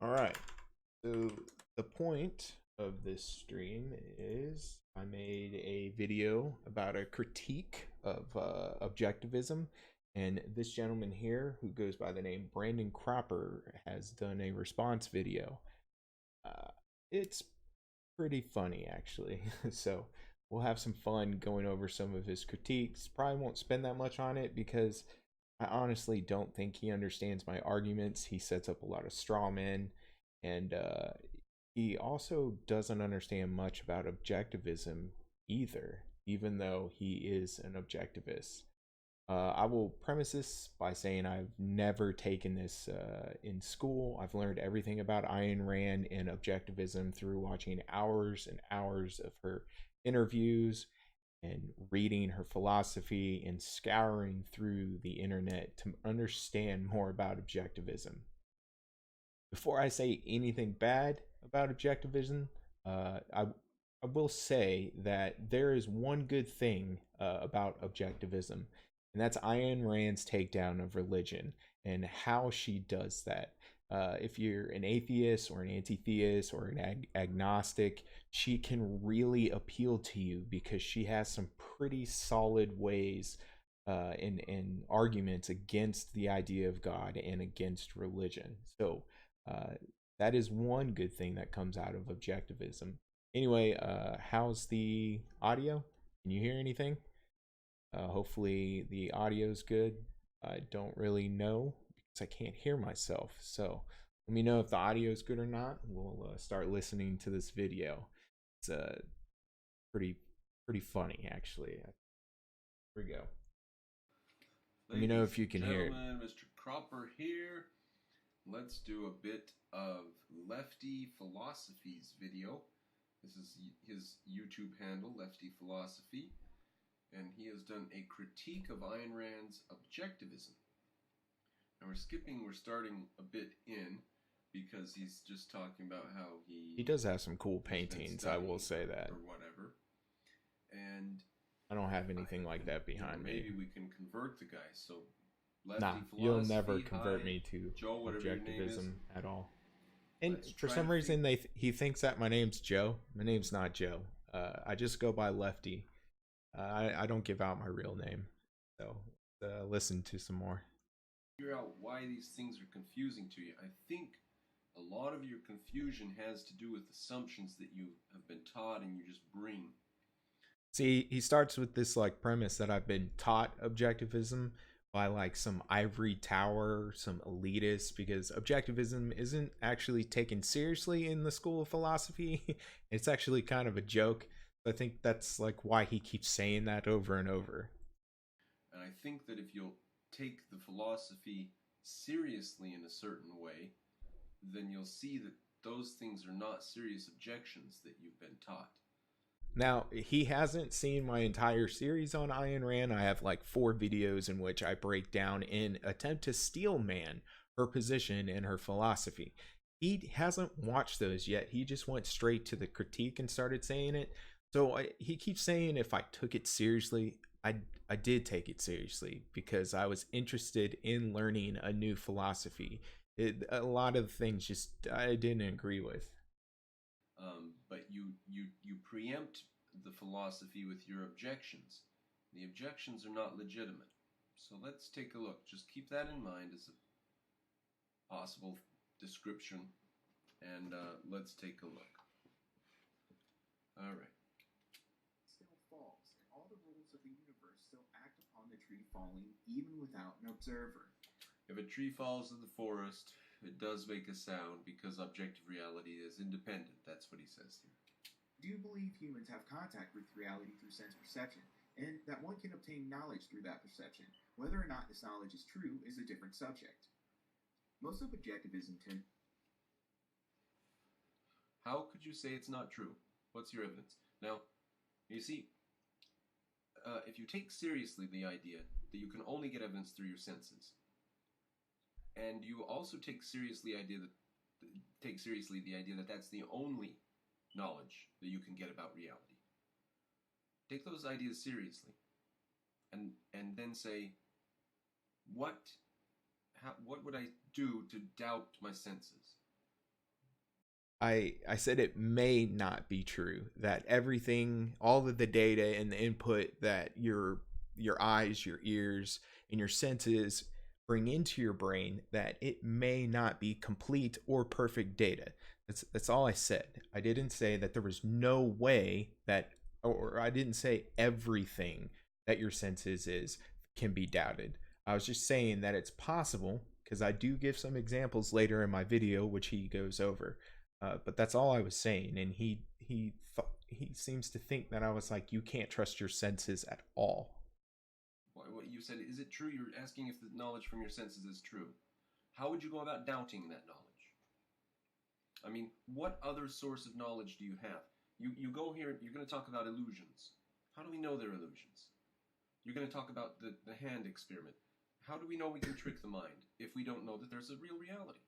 All right. So the point of this stream is I made a video about a critique of objectivism, and this gentleman here, who goes by the name Brandon Cropper, has done a response video. Uh, it's pretty funny, actually. So we'll have some fun going over some of his critiques. Probably won't spend that much on it because I honestly don't think he understands my arguments. He sets up a lot of straw men, and he also doesn't understand much about objectivism either, even though he is an objectivist. I will premise this by saying I've never taken this in school. I've learned everything about Ayn Rand and objectivism through watching hours and hours of her interviews and reading her philosophy and scouring through the internet to understand more about objectivism. Before I say anything bad about objectivism, I will say that there is one good thing about objectivism, and that's Ayn Rand's takedown of religion and how she does that. If you're an atheist or an anti-theist or an agnostic, she can really appeal to you because she has some pretty solid ways and arguments against the idea of God and against religion. So uh, that is one good thing that comes out of objectivism. Anyway, how's the audio? Can you hear anything? Hopefully the audio's good. I don't really know because I can't hear myself. So let me know if the audio is good or not. We'll start listening to this video. It's pretty pretty funny, actually. Here we go. Let me know if you can hear it. Mr. Cropper here. Let's do a bit of Lefty Philosophy's video. This is his YouTube handle, Lefty Philosophy, and he has done a critique of Ayn Rand's objectivism. And we're starting a bit in because he's just talking about how he does have some cool paintings, I will say that. Or whatever. And I don't have anything like that behind me. Maybe we can convert the guy. So Lefty Philosophy, you'll never convert me to Joe, objectivism at all. And for some reason, he thinks that my name's Joe. My name's not Joe. I just go by Lefty. I don't give out my real name. So listen to some more. Figure out why these things are confusing to you. I think a lot of your confusion has to do with assumptions that you have been taught and you just bring. See, he starts with this like premise that I've been taught objectivism by like some ivory tower, some elitists, because objectivism isn't actually taken seriously in the school of philosophy. It's actually kind of a joke. I think that's like why he keeps saying that over and over. And I think that if you'll take the philosophy seriously in a certain way, then you'll see that those things are not serious objections that you've been taught. Now, he hasn't seen my entire series on Ayn Rand. I have like 4 videos in which I break down and attempt to steel man her position and her philosophy. He hasn't watched those yet. He just went straight to the critique and started saying it. So he keeps saying if I took it seriously, I did take it seriously because I was interested in learning a new philosophy. A lot of things just I didn't agree with. But you preempt the philosophy with your objections. The objections are not legitimate. So let's take a look. Just keep that in mind as a possible description. And let's take a look. All right. Still falls, and all the rules of the universe still act upon the tree falling even without an observer. If a tree falls in the forest, it does make a sound because objective reality is independent. That's what he says here. Do you believe humans have contact with reality through sense perception, and that one can obtain knowledge through that perception? Whether or not this knowledge is true is a different subject. Most of objectivism How could you say it's not true? What's your evidence? Now, you see, if you take seriously the idea that you can only get evidence through your senses, and you also take seriously the idea that that's the only knowledge that you can get about reality. Take those ideas seriously, and then say, what would I do to doubt my senses? I said it may not be true that everything, all of the data and the input that your eyes, your ears, and your senses bring into your brain, that it may not be complete or perfect data. That's all I said. I didn't say that there was no way that, or I didn't say everything that your senses is can be doubted. I was just saying that it's possible, because I do give some examples later in my video which he goes over. But that's all I was saying, and he seems to think that I was like, you can't trust your senses at all. What you said, is it true? You're asking if the knowledge from your senses is true. How would you go about doubting that knowledge? I mean, what other source of knowledge do you have? You go here, you're going to talk about illusions. How do we know they're illusions? You're going to talk about the hand experiment. How do we know we can trick the mind if we don't know that there's a real reality?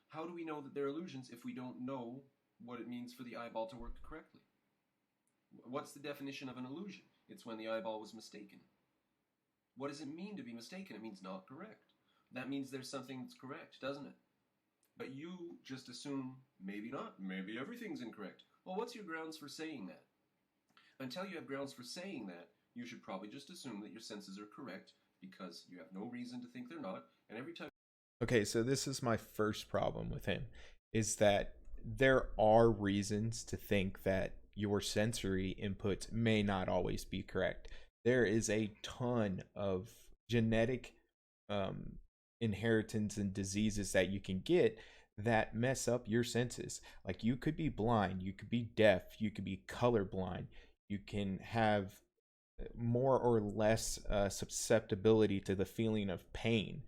How do we know that they're illusions if we don't know what it means for the eyeball to work correctly? What's the definition of an illusion? It's when the eyeball was mistaken. What does it mean to be mistaken? It means not correct. That means there's something that's correct, doesn't it? But you just assume, maybe not, maybe everything's incorrect. Well, what's your grounds for saying that? Until you have grounds for saying that, you should probably just assume that your senses are correct, because you have no reason to think they're not, and every time... Okay, so this is my first problem with him, is that there are reasons to think that your sensory input may not always be correct. There is a ton of genetic inheritance and diseases that you can get that mess up your senses. Like, you could be blind, you could be deaf, you could be colorblind, you can have more or less susceptibility to the feeling of pain.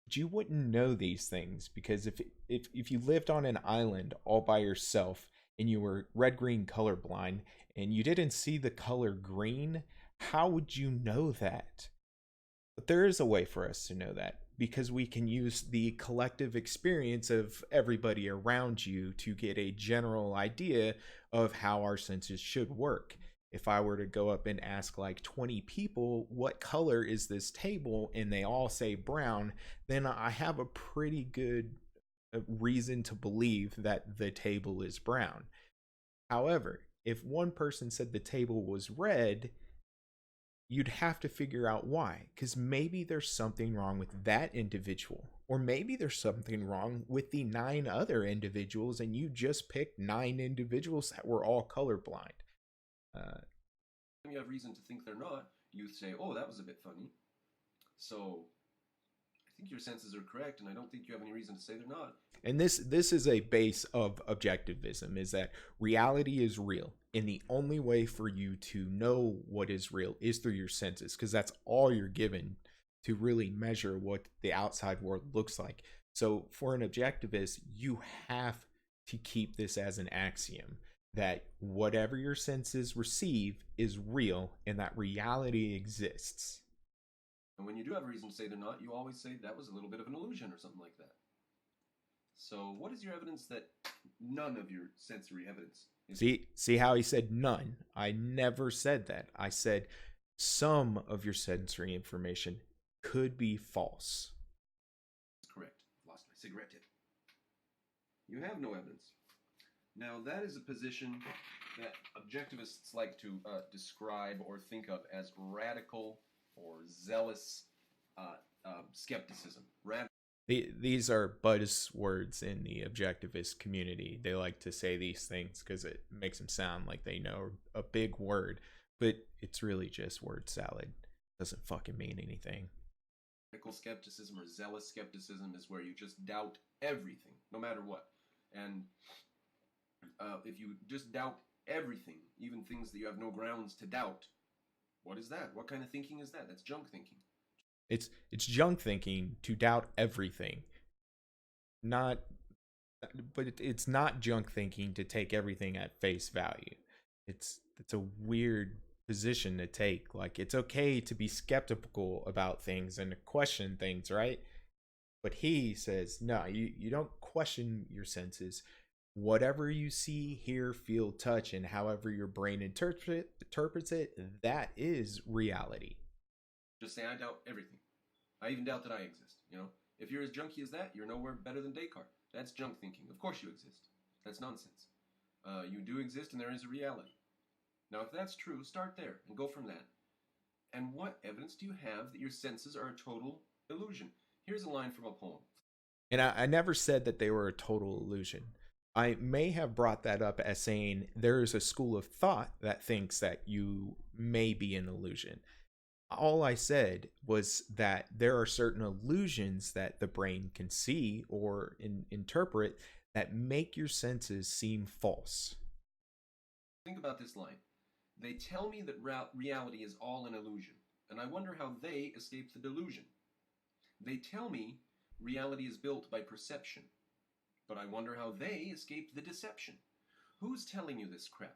But you wouldn't know these things, because if you lived on an island all by yourself and you were red-green colorblind and you didn't see the color green, how would you know that? But there is a way for us to know that, because we can use the collective experience of everybody around you to get a general idea of how our senses should work. If I were to go up and ask like 20 people, what color is this table, and they all say brown, then I have a pretty good reason to believe that the table is brown. However, if one person said the table was red, you'd have to figure out why, because maybe there's something wrong with that individual, or maybe there's something wrong with the 9 other individuals, and you just picked 9 individuals that were all colorblind. You have reason to think they're not, you say, oh, that was a bit funny. So I think your senses are correct, and I don't think you have any reason to say they're not. And this is a base of objectivism, is that reality is real, and the only way for you to know what is real is through your senses, because that's all you're given to really measure what the outside world looks like. So for an objectivist, you have to keep this as an axiom, that whatever your senses receive is real, and that reality exists. And when you do have a reason to say they're not, you always say that was a little bit of an illusion or something like that. So what is your evidence that none of your sensory evidence is... See how he said none? I never said that. I said some of your sensory information could be false. Correct. Lost my cigarette tip. You have no evidence. Now, that is a position that objectivists like to describe or think of as radical or zealous skepticism. These are buzzwords in the objectivist community. They like to say these things because it makes them sound like they know a big word, but it's really just word salad. It doesn't fucking mean anything. Radical skepticism or zealous skepticism is where you just doubt everything, no matter what. And if you just doubt everything, even things that you have no grounds to doubt, what is that? What kind of thinking is that? That's junk thinking. It's junk thinking to doubt everything. But it's not junk thinking to take everything at face value. It's a weird position to take. Like, it's okay to be skeptical about things and to question things, right? But he says, no, you don't question your senses. Whatever you see, hear, feel, touch, and however your brain interprets it, that is reality. Just say, I doubt everything. I even doubt that I exist. You know, if you're as junky as that, you're nowhere better than Descartes. That's junk thinking. Of course you exist. That's nonsense. You do exist and there is a reality. Now, if that's true, start there and go from that. And what evidence do you have that your senses are a total illusion? Here's a line from a poem. And I never said that they were a total illusion. I may have brought that up as saying there is a school of thought that thinks that you may be an illusion. All I said was that there are certain illusions that the brain can see or interpret that make your senses seem false. Think about this line. They tell me that reality is all an illusion, and I wonder how they escape the delusion. They tell me reality is built by perception, but I wonder how they escape the deception. Who's telling you this crap?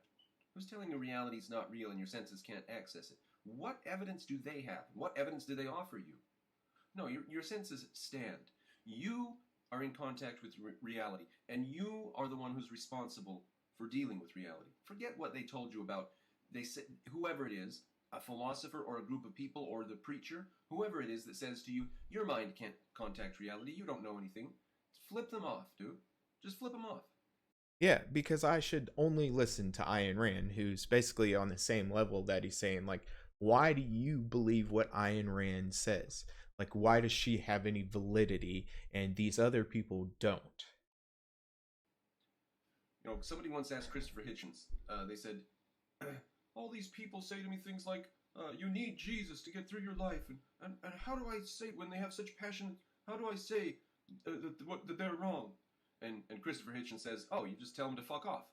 Who's telling you reality's not real and your senses can't access it? What evidence do they have? What evidence do they offer you? No, your senses stand. You are in contact with reality, and you are the one who's responsible for dealing with reality. Forget what they told you about. They say, whoever it is, a philosopher or a group of people or the preacher, whoever it is that says to you, your mind can't contact reality, you don't know anything. Flip them off, dude. Just flip them off. Yeah, because I should only listen to Ayn Rand, who's basically on the same level that he's saying, like, why do you believe what Ayn Rand says? Like, why does she have any validity and these other people don't? You know, somebody once asked Christopher Hitchens, they said, all these people say to me things like, you need Jesus to get through your life, and how do I say, when they have such passion, how do I say that they're wrong? And Christopher Hitchens says, oh, you just tell them to fuck off.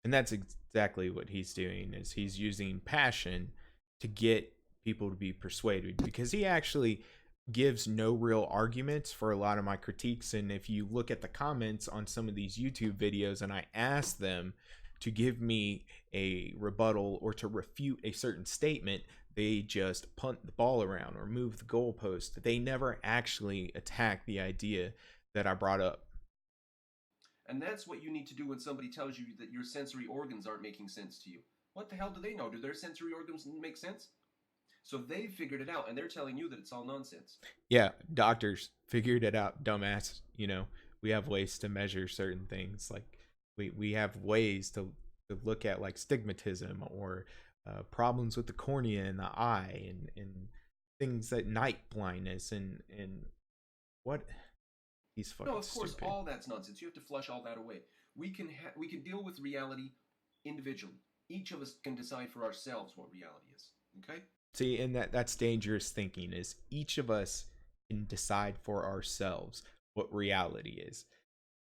And that's exactly what he's doing, is he's using passion to get people to be persuaded, because he actually gives no real arguments for a lot of my critiques. And if you look at the comments on some of these YouTube videos and I ask them to give me a rebuttal or to refute a certain statement, they just punt the ball around or move the goalpost. They never actually attack the idea that I brought up. And that's what you need to do when somebody tells you that your sensory organs aren't making sense to you. What the hell do they know? Do their sensory organs make sense? So they figured it out, and they're telling you that it's all nonsense. Yeah, doctors figured it out, dumbass. You know, we have ways to measure certain things. Like we have ways to look at like stigmatism or problems with the cornea in the eye and things that night blindness and what. He's fucking no, of course, stupid. all that's nonsense. You have to flush all that away. We can deal with reality individually. Each of us can decide for ourselves what reality is. Okay? See, and that's dangerous thinking, is each of us can decide for ourselves what reality is.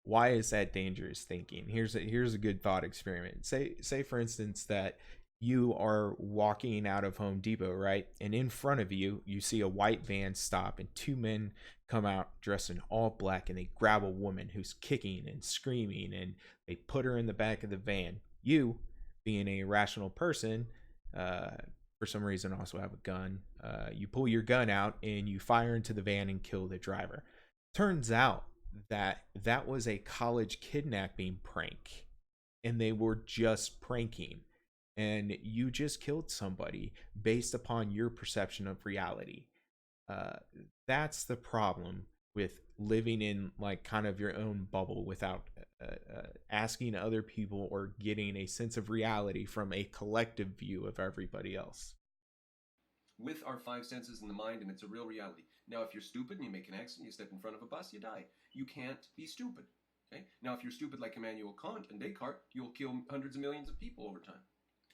Why is that dangerous thinking? Here's a good thought experiment. Say for instance that you are walking out of Home Depot, right? And in front of you, you see a white van stop and two men come out dressed in all black and they grab a woman who's kicking and screaming and they put her in the back of the van. You, being a rational person, for some reason also have a gun. You pull your gun out and you fire into the van and kill the driver. Turns out that was a college kidnapping prank and they were just pranking. And you just killed somebody based upon your perception of reality. That's the problem with living in like kind of your own bubble without asking other people or getting a sense of reality from a collective view of everybody else. With our five senses in the mind, and it's a real reality. Now, if you're stupid and you make an accident, you step in front of a bus, you die. You can't be stupid. Okay? Now, if you're stupid like Immanuel Kant and Descartes, you'll kill hundreds of millions of people over time.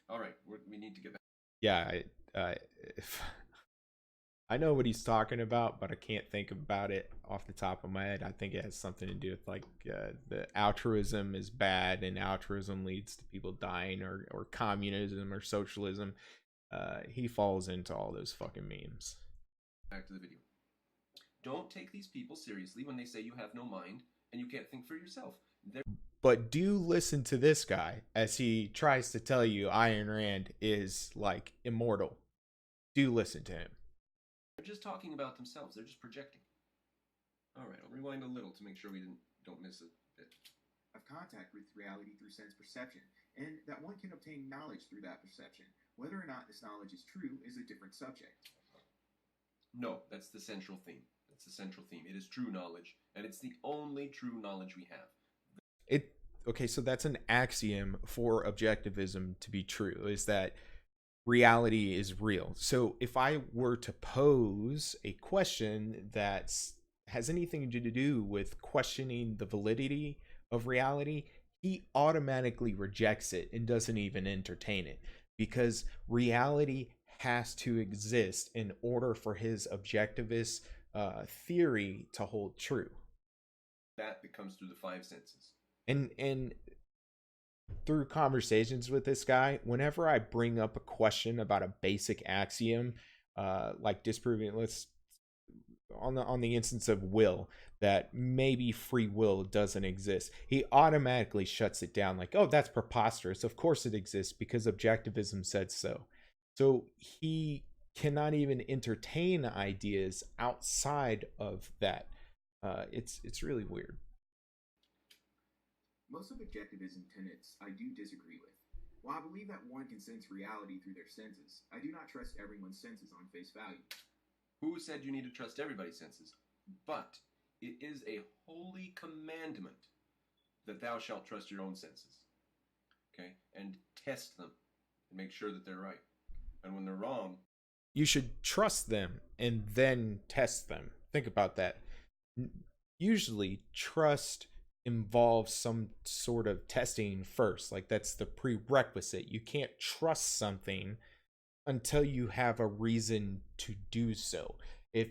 All right, we need to get back. Yeah, I know what he's talking about, but I can't think about it off the top of my head. I think it has something to do with like the altruism is bad and altruism leads to people dying, or communism or socialism. He falls into all those fucking memes. Back to the video. Don't take these people seriously when they say you have no mind and you can't think for yourself. But do listen to this guy as he tries to tell you Ayn Rand is like immortal. Do listen to him. They're just talking about themselves. They're just projecting. All right, I'll rewind a little to make sure we don't miss a bit. Of contact with reality through sense perception, and that one can obtain knowledge through that perception. Whether or not this knowledge is true is a different subject. No, that's the central theme. That's the central theme. It is true knowledge, and it's the only true knowledge we have. it okay, so that's an axiom for objectivism to be true, is that reality is real. So if I were to pose a question that has anything to do with questioning the validity of reality, he automatically rejects it and doesn't even entertain it, because reality has to exist in order for his objectivist theory to hold true. That comes through the five senses. And through conversations with this guy, whenever I bring up a question about a basic axiom, like disproving, let's on the instance of will, that maybe free will doesn't exist, he automatically shuts it down, like, oh, that's preposterous. Of course it exists because objectivism said so. So he cannot even entertain ideas outside of that. It's really weird. Most of objectivism tenets I do disagree with. While I believe that one can sense reality through their senses, I do not trust everyone's senses on face value. Who said you need to trust everybody's senses? But it is a holy commandment that thou shalt trust your own senses. Okay? And test them and make sure that they're right. And when they're wrong, you should trust them and then test them. Think about that. Usually, trust involves some sort of testing first. Like, that's the prerequisite. You can't trust something until you have a reason to do so. If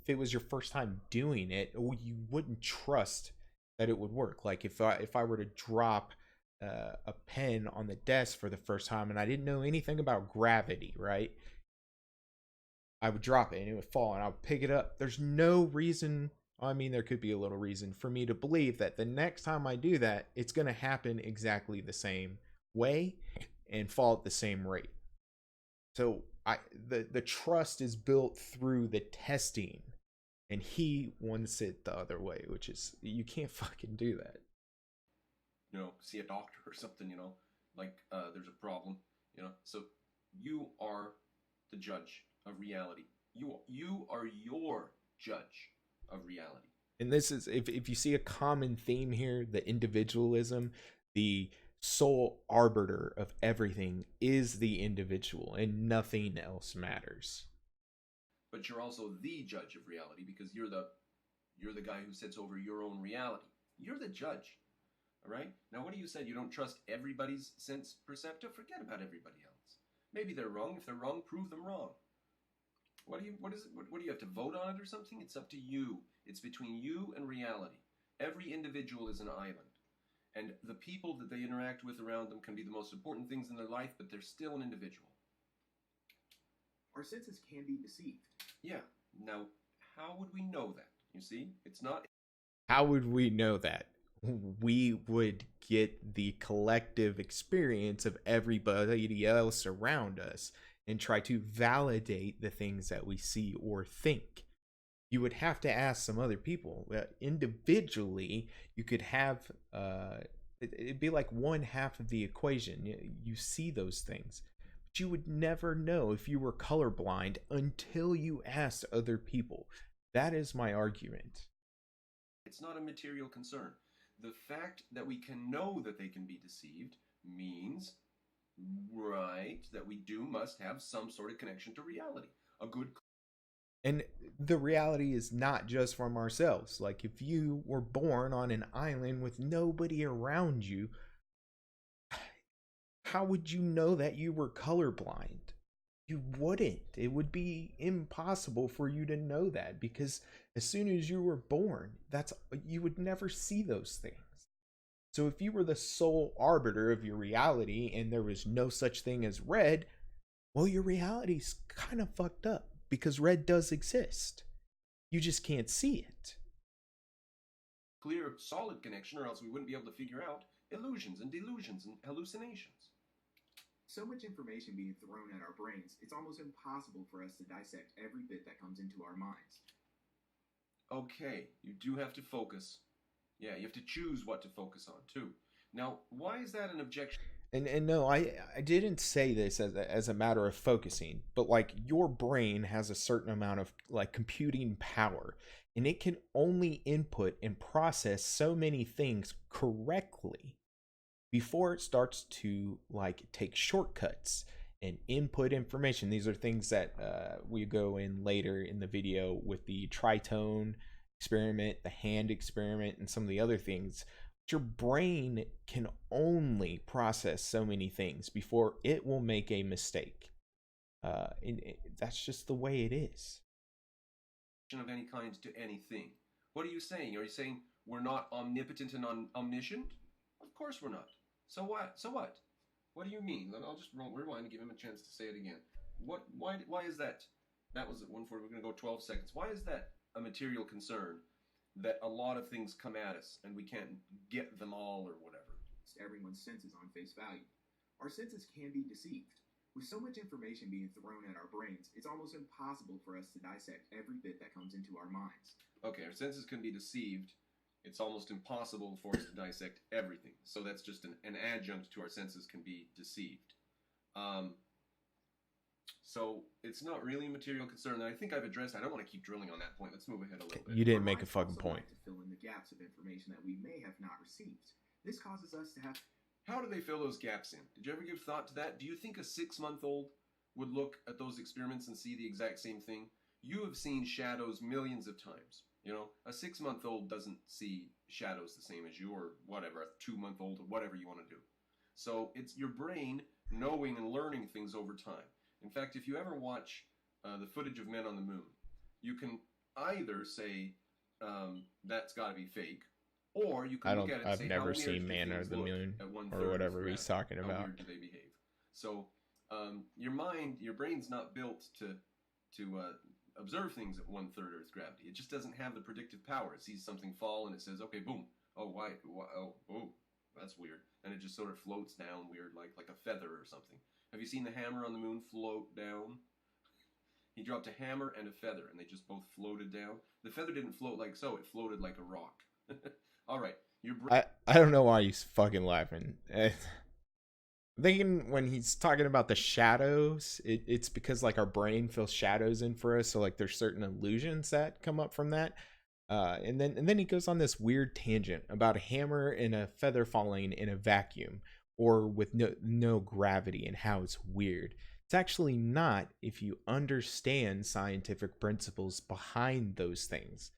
it was your first time doing it, you wouldn't trust that it would work. Like if I were to drop a pen on the desk for the first time and I didn't know anything about gravity, right? I would drop it and it would fall and I would pick it up. There's no reason, I mean, there could be a little reason for me to believe that the next time I do that, it's going to happen exactly the same way and fall at the same rate. So the trust is built through the testing, and he wants it the other way, which is, you can't fucking do that. See a doctor or something, like there's a problem, So you are the judge of reality. You are your judge of reality. And this is, if you see a common theme here, the individualism, the sole arbiter of everything is the individual and nothing else matters. But you're also the judge of reality, because you're the guy who sits over your own reality. You're the judge. All right? Now, what you said, you don't trust everybody's sense perceptive? Forget about everybody else. Maybe they're wrong. If they're wrong, prove them wrong. What do you have to vote on it or something? It's up to you. It's between you and reality. Every individual is an island. And the people that they interact with around them can be the most important things in their life, but they're still an individual. Our senses can be deceived. Yeah. Now, how would we know that? You see? It's not... How would we know that? We would get the collective experience of everybody else around us and try to validate the things that we see or think. You would have to ask some other people. Individually, you could have, it'd be like one half of the equation. You see those things, but you would never know if you were colorblind until you asked other people. That is my argument. It's not a material concern. The fact that we can know that they can be deceived means, right, that we must have some sort of connection to reality. A good... And the reality is not just from ourselves. Like, if you were born on an island with nobody around you, how would you know that you were colorblind? You wouldn't. It would be impossible for you to know that, because as soon as you were born, you would never see those things. So if you were the sole arbiter of your reality and there was no such thing as red, well, your reality's kind of fucked up, because red does exist. You just can't see it. Clear, solid connection, or else we wouldn't be able to figure out illusions and delusions and hallucinations. So much information being thrown at our brains, it's almost impossible for us to dissect every bit that comes into our minds. Okay, you do have to focus. Yeah, you have to choose what to focus on, too. Now, why is that an objection? And no, I didn't say this as a matter of focusing, but like your brain has a certain amount of like computing power, and it can only input and process so many things correctly before it starts to like take shortcuts and input information. These are things that we go in later in the video with the tritone experiment, the hand experiment, and some of the other things. Your brain can only process so many things before it will make a mistake. That's just the way it is. Of any kind to anything. What are you saying? Are you saying we're not omnipotent and omniscient? Of course we're not. So what? So what? What do you mean? I'll just rewind and give him a chance to say it again. What? Why is that? That was at 1:40. We're going to go 12 seconds. Why is that a material concern? That a lot of things come at us and we can't get them all or whatever. Everyone's senses on face value. Our senses can be deceived. With so much information being thrown at our brains, it's almost impossible for us to dissect every bit that comes into our minds. Okay, our senses can be deceived. It's almost impossible for us to dissect everything. So that's just an adjunct to our senses can be deceived. So it's not really a material concern that I think I've addressed. I don't want to keep drilling on that point. Let's move ahead a little bit. You didn't make a fucking point. To fill in the gaps of information that we may have not received. This causes us to have... How do they fill those gaps in? Did you ever give thought to that? Do you think a 6-month-old would look at those experiments and see the exact same thing? You have seen shadows millions of times. You know, a 6-month-old doesn't see shadows the same as you, or whatever, a 2-month-old, or whatever you want to do. So it's your brain knowing and learning things over time. In fact, if you ever watch the footage of Men on the Moon, you can either say that's got to be fake, or you can look at it and say, I've never seen Man on the Moon or whatever he's talking about. How weird do they behave? So your brain's not built to observe things at 1/3 Earth gravity. It just doesn't have the predictive power. It sees something fall and it says, okay, boom. Oh, why? Oh, that's weird. And it just sort of floats down weird, like a feather or something. Have you seen the hammer on the moon float down? He dropped a hammer and a feather, and they just both floated down. The feather didn't float like so. It floated like a rock. All right. I don't know why he's fucking laughing. I'm thinking when he's talking about the shadows, it's because like our brain fills shadows in for us. So like there's certain illusions that come up from that. And then he goes on this weird tangent about a hammer and a feather falling in a vacuum, or with no gravity, and how it's weird. It's actually not if you understand scientific principles behind those things.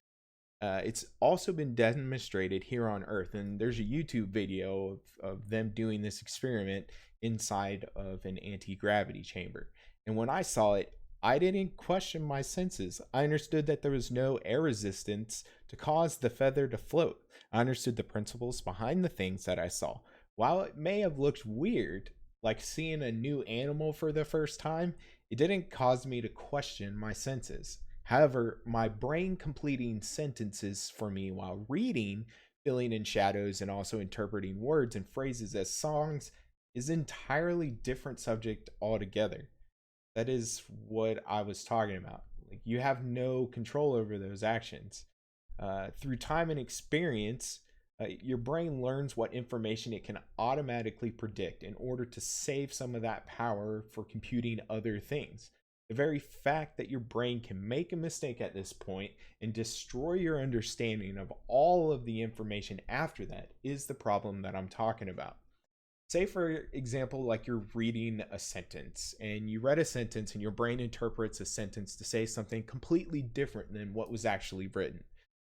It's also been demonstrated here on Earth, and there's a YouTube video of them doing this experiment inside of an anti-gravity chamber. And when I saw it, I didn't question my senses. I understood that there was no air resistance to cause the feather to float. I understood the principles behind the things that I saw. While it may have looked weird, like seeing a new animal for the first time, it didn't cause me to question my senses. However, my brain completing sentences for me while reading, filling in shadows, and also interpreting words and phrases as songs is an entirely different subject altogether. That is what I was talking about. Like, you have no control over those actions. Through time and experience, your brain learns what information it can automatically predict in order to save some of that power for computing other things. The very fact that your brain can make a mistake at this point and destroy your understanding of all of the information after that is the problem that I'm talking about. Say, for example, like you're reading a sentence, and you read a sentence and your brain interprets a sentence to say something completely different than what was actually written.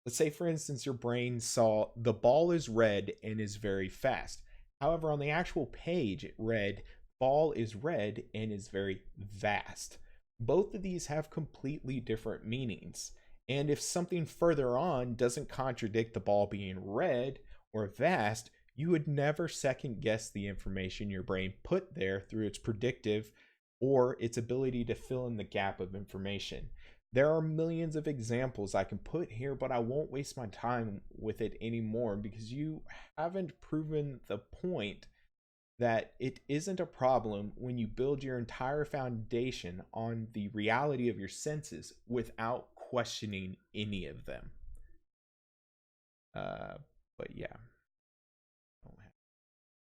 Let's say, for instance, your brain saw the ball is red and is very fast. However, on the actual page, it read ball is red and is very vast. Both of these have completely different meanings. And if something further on doesn't contradict the ball being red or vast, you would never second guess the information your brain put there through its predictive or its ability to fill in the gap of information. There are millions of examples I can put here, but I won't waste my time with it anymore because you haven't proven the point that it isn't a problem when you build your entire foundation on the reality of your senses without questioning any of them. But yeah.